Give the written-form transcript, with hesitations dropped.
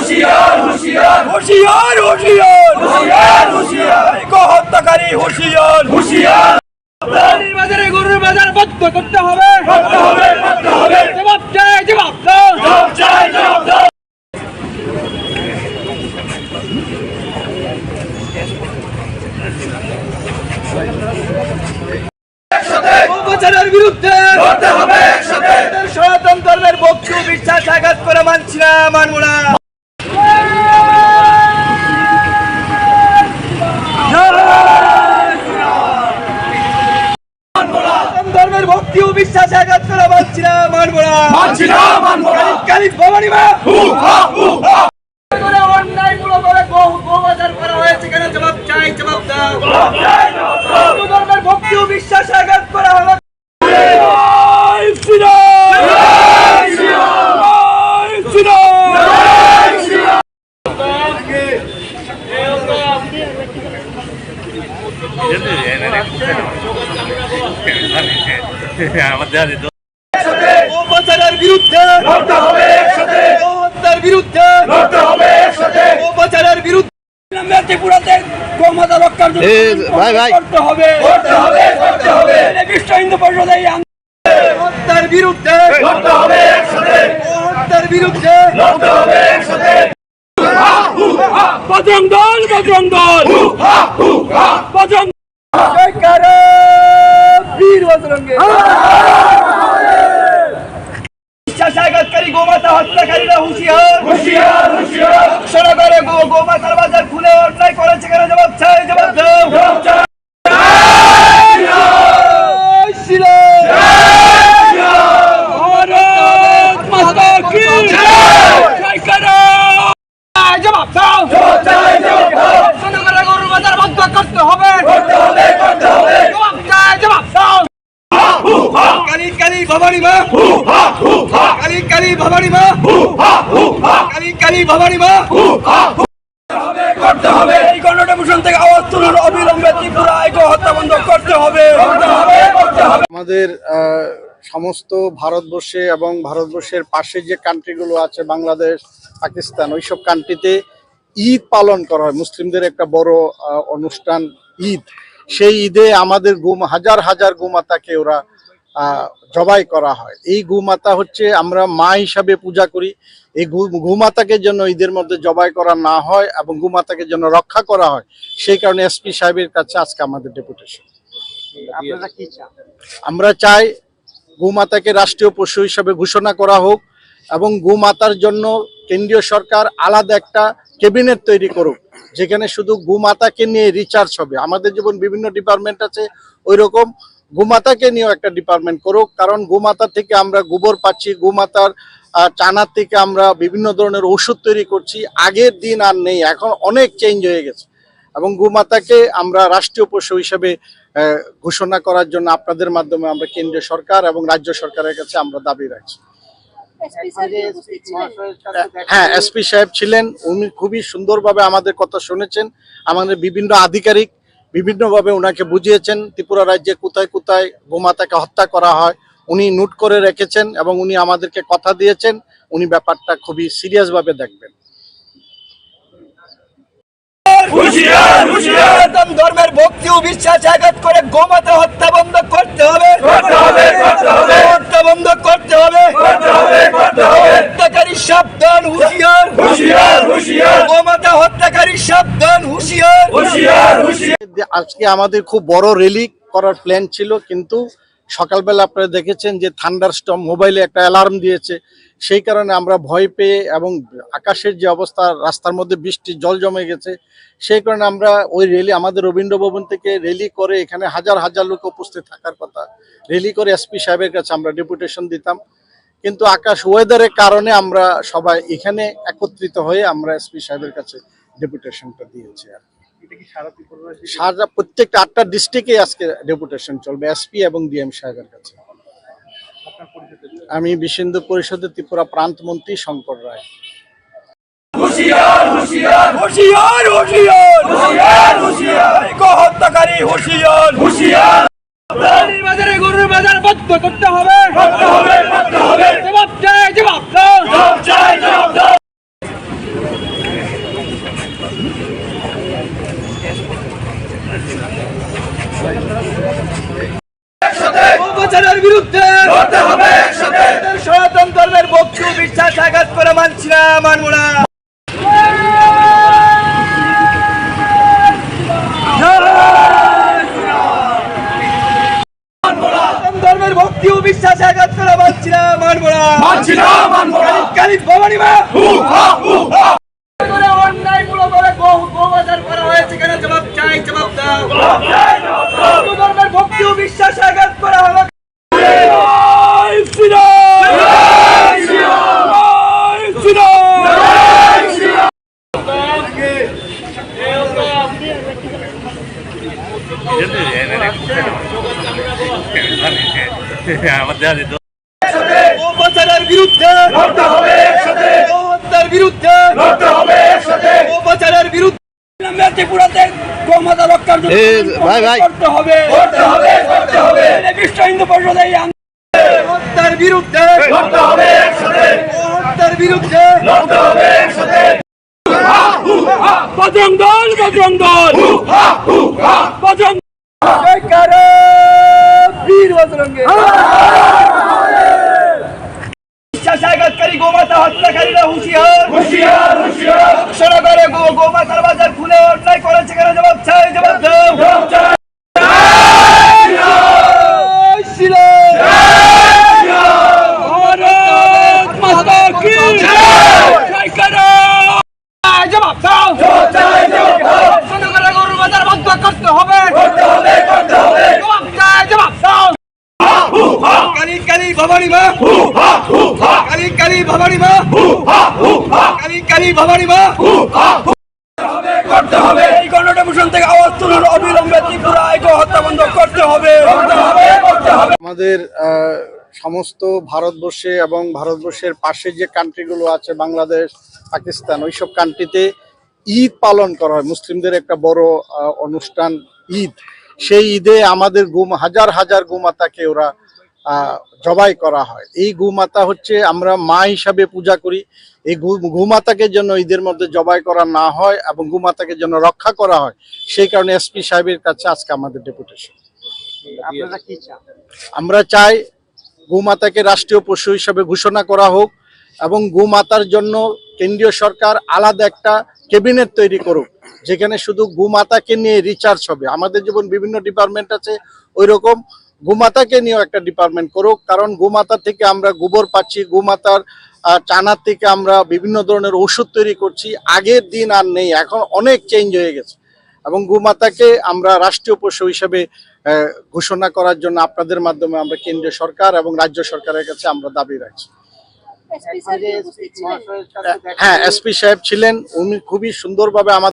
হুঁশিয়ার হুঁশিয়ার হুঁশিয়ার হুঁশিয়ার হুঁশিয়ার হুঁশিয়ার হত্যাকারী হুঁশিয়ার হুঁশিয়ার বাজারে গরুর বাজার বন্ধ করতে হবে করতে হবে করতে হবে জবাব চাই জবাব দাও জবাব চাই জবাব দাও গোবচারের বিরুদ্ধে লড়তে হবে একসাথে সনাতন ধর্মের বক্তব্য বিশ্বাস আঘাত করে মানছি না মানব না ধর্মের ভক্তি ও বিশ্বাস আঘাত করে মানছি না মানব না মানছি না মানব না কালী ভবানী মা হু হা হু হা অন্যায় করে গোবাজার করা হয়েছে কেন জবাব চাই জবাব দাও জবাব চাই জবাব দাও হিন্দু ধর্মের ভক্তি ও বিশ্বাস আঘাত করা হলো গোবচারের বিরুদ্ধে লড়তে হবে একসাথে গোহত্যার বিরুদ্ধে লড়তে হবে একসাথে গোবচারের বিরুদ্ধে ত্রিপুরাতে গোমাতা রক্ষার জন্য করতে হবে করতে হবে করতে হবে বিশ্ব হিন্দু পরিষদের এই হত্যার বিরুদ্ধে লড়তে হবে একসাথে গোহত্যার বিরুদ্ধে লড়তে হবে একসাথে বজরং দল হু হা হু হা বজরং জয়কার বীর বজরঙ্গে বিশ্বাস আঘাতকারী গোমাতা হত্যাকারীরা হুঁশিয়ার হুঁশিয়ার হুঁশিয়ার ঘোষণা করে গোমাতার বাজার খুলে অন্যায় করেছে কেন জবাব চাই জবাব দাও জবাব চাই ভারত মাতা কি জয়কার জবাব দাও জবাব চাই জবাব দাও ঘোষণা করে গরুর বাজার বন্ধ করতে হবে করতে হবে করতে হবে জবাব চাই জবাব দাও হু হা কালী কালী ভবানী মা হু হা হু হা কালী কালী ভবানী মা হু হা হু হা কালী কালী ভবানী মা হু হা করতে হবে এই গণডেপুটেশন থেকে আওয়াজ তুলুন অবিলম্বে ত্রিপুরায় হত্যা বন্ধ করতে হবে করতে হবে করতে হবে আমাদের সমস্ত ভারতবর্ষে এবং ভারতবর্ষের পাশে যে কান্ট্রিগুলো আছে বাংলাদেশ পাকিস্তান ওইসব কান্ট্রিতে ঈদ পালন করা হয় মুসলিমদের একটা বড় অনুষ্ঠান ঈদ সেই ঈদে আমাদের হাজার হাজার গোমাতাকে ওরা জবাই করা হয় এই গোমাতা হচ্ছে আমরা মা হিসাবে পূজা করি এই গোমাতাকে যেন ঈদের মধ্যে জবাই করা না হয় এবং গোমাতাকে যেন রক্ষা করা হয় সেই কারণে এসপি সাহেবের কাছে আজকে আমাদের ডেপুটেশন আপনারা কি চান আমরা চাই গোমাতাকে রাষ্ট্রীয় পশু হিসাবে ঘোষণা করা হোক এবং গোমাতার জন্য কেন্দ্রীয় সরকার আলাদা একটা ক্যাবিনেট তৈরি করুক যেখানে শুধু গোমাতাকে নিয়ে রিসার্চ হবে আমাদের যেমন বিভিন্ন ডিপার্টমেন্ট আছে ওই রকম গোমাতাকে নিয়েও একটা ডিপার্টমেন্ট করুক কারণ গোমাতা থেকে আমরা গোবর পাচ্ছি গোমাতার চানার থেকে আমরা বিভিন্ন ধরনের ওষুধ তৈরি করছি আগের দিন আর নেই এখন অনেক চেঞ্জ হয়ে গেছে এবং গোমাতাকে আমরা রাষ্ট্রীয় পশু হিসেবে ঘোষণা করার জন্য আপনাদের মাধ্যমে আমরা কেন্দ্রীয় সরকার এবং রাজ্য সরকারের কাছে আমরা দাবি রাখছি হ্যাঁ এসপি সাহেব ছিলেন উনি খুবই সুন্দরভাবে আমাদের কথা শুনেছেন আমাদের বিভিন্ন আধিকারিক বিভিন্নভাবে ওনাকে বুঝিয়েছেন ত্রিপুরা রাজ্যে কোথায় কোথায় গোমাতাকে হত্যা করা হয় উনি নোট করে রেখেছেন এবং উনি আমাদেরকে কথা দিয়েছেন উনি ব্যাপারটা খুবই সিরিয়াসভাবে দেখবেন হুঁশিয়ার হুঁশিয়ার ধর্মের ভক্তি ও বিশ্বাস আঘাত করে গোমাতা হত্যা বন্ধ করতে হবে করতে হবে করতে হবে হত্যা বন্ধ করতে হবে করতে হবে করতে হবে হত্যাকারী সাবধান হুঁশিয়ার হুঁশিয়ার হুঁশিয়ার গোমাতা হত্যাকারী সাবধান হুঁশিয়ার হুঁশিয়ার হুঁশিয়ার আজকে আমাদের খুব বড় র্যালি করার প্ল্যান ছিল কিন্তু সকালবেলা আপনারা দেখেছেন যে থান্ডারস্টর্ম মোবাইলে একটা অ্যালার্ম দিয়েছে সেই কারণে আমরা ভয় পেয়ে এবং আকাশের যে অবস্থা রাস্তার মধ্যে বৃষ্টি জল জমে গেছে সেই কারণে আমরা ওই র্যালি আমাদের রবীন্দ্র ভবন থেকে র্যালি করে এখানে হাজার হাজার লোক উপস্থিত থাকার কথা র্যালি করে এসপি সাহেবের কাছে আমরা ডেপুটেশন দিতাম কিন্তু আকাশ ওয়েদারের কারণে আমরা সবাই এখানে একত্রিত হয়ে আমরা এসপি সাহেবের কাছে ডেপুটেশনটা দিয়েছি আর সারা প্রত্যেকটা 8টা ডিস্ট্রিক্টে আজকে ডেপুটেশন চলবে এসপি এবং ডিএম সাহেবের কাছে আমি বিশেন্দু পরিষদের ত্রিপুরা প্রান্ত মন্ত্রী শঙ্কর রায় হুঁশিয়ার হুঁশিয়ার হুঁশিয়ার হুঁশিয়ার হুঁশিয়ার হুঁশিয়ার হত্যাকারী হুঁশিয়ার হুঁশিয়ার বাজারে গরুর বাজার বন্ধ করতে হবে করতে হবে করতে হবে জবাব চাই জবাব দাও জবাব চাই জবাব দাও মানবো না। ধর্মের ভক্তি ও বিশ্বাস আঘাত করা মানছি না, মানবো না। মানছি না, মানবো না। কালী ভবানী মা হু হা হু হা। করে অন্যায় পুরো করে গোবাজার করা হয়েছে কেন? জবাব চাই, জবাব দাও। হিন্দু ধর্মের ভক্তি ও বিশ্বাস আঘাত করা হলো। জয় শ্রীরাম, জয় শ্রীরাম, জয় শ্রীরাম। জয় শ্রীরাম। গোপাচারের বিরুদ্ধে লড়তে হবে একসাথে, গোহত্যার বিরুদ্ধে লড়তে হবে একসাথে। গোপাচারের বিরুদ্ধে ত্রিপুরাতে গোমাতা রক্ষার জন্য করতে হবে, করতে হবে, করতে হবে। বিশ্ব হিন্দু পরিষদ এই হত্যার বিরুদ্ধে লড়তে হবে একসাথে, গোহত্যার বিরুদ্ধে লড়তে হবে একসাথে। হু হা হু হা, বজরং দল, বজরং দল, হু হা হু হা। বজরং জয়কারে বীর বজরঙ্গে। বিশ্বাসঘাতকারী গোমাতা হত্যাকারীরা হুঁশিয়ার, হুঁশিয়ার, হুঁশিয়ার। ঘোষণা করে গোমাতার বাজার খুলে অন্যায় করেছে কেন? জবাব চাই, জবাব দাও। জয় জয় জয় শ্রীরাম, ভারত মাতা কি জয়কারে। জবাব দাও, জয় জয় জয় জয়। ঘোষণা করে গরুর বাজার বন্ধ করতে হবে, করতে হবে, করতে হবে। জবাব চাই, জবাব দাও। হু হা কালী কালী ভবানী মা, হু হা হু হা, কালী কালী ভবানী মা, হু হা হু হা, কালী কালী ভবানী মা। হু হা হু। করতে হবে, এই গণডেপুটেশন থেকে আওয়াজ তুলুন, অবিলম্বে ত্রিপুরায় হত্যা বন্ধ করতে হবে, করতে হবে, করতে হবে। আমাদের সমস্ত ভারতবর্ষে এবং ভারতবর্ষের পাশে যে কান্ট্রিগুলো আছে, বাংলাদেশ, পাকিস্তান, ওইসব কান্ট্রিতে ঈদ পালন করা হয়। মুসলিমদের একটা বড় অনুষ্ঠান ঈদ। সেই ঈদে আমাদের হাজার হাজার গোমাতাকে ওরা জবাই করা হয়। এই গোমাতা হচ্ছে আমরা মা হিসাবে পূজা করি। এই গোমাতাকে যেন ঈদের মধ্যে জবাই করা না হয় এবং গোমাতাকে যেন রক্ষা করা হয়, সেই কারণে এসপি সাহেবের কাছে আজকে আমাদের ডেপুটেশন। আপনারা কি চান? আমরা চাই গোমাতাকে রাষ্ট্রীয় পশু হিসাবে ঘোষণা করা হোক এবং গোমাতার জন্য কেন্দ্রীয় সরকার আলাদা একটা ক্যাবিনেট তৈরি করুক, যেখানে শুধু গোমাতাকে নিয়ে রিসার্চ হবে। আমাদের যেমন বিভিন্ন ডিপার্টমেন্ট আছে, ওই রকম গোমাতাকে নিয়েও একটা ডিপার্টমেন্ট করুক। কারণ গোমাতা থেকে আমরা গোবর পাচ্ছি, গোমাতার চানার থেকে আমরা বিভিন্ন ধরনের ওষুধ তৈরি করছি। আগের দিন আর নেই, এখন অনেক চেঞ্জ হয়ে গেছে। এবং গোমাতাকে আমরা রাষ্ট্রীয় পশু হিসেবে ঘোষণা করার জন্য আপনাদের মাধ্যমে আমরা কেন্দ্রীয় সরকার এবং রাজ্য সরকারের কাছে আমরা দাবি রাখছি। হ্যাঁ, এসপি সাহেব ছিলেন, উনি খুবই সুন্দরভাবে আমাদের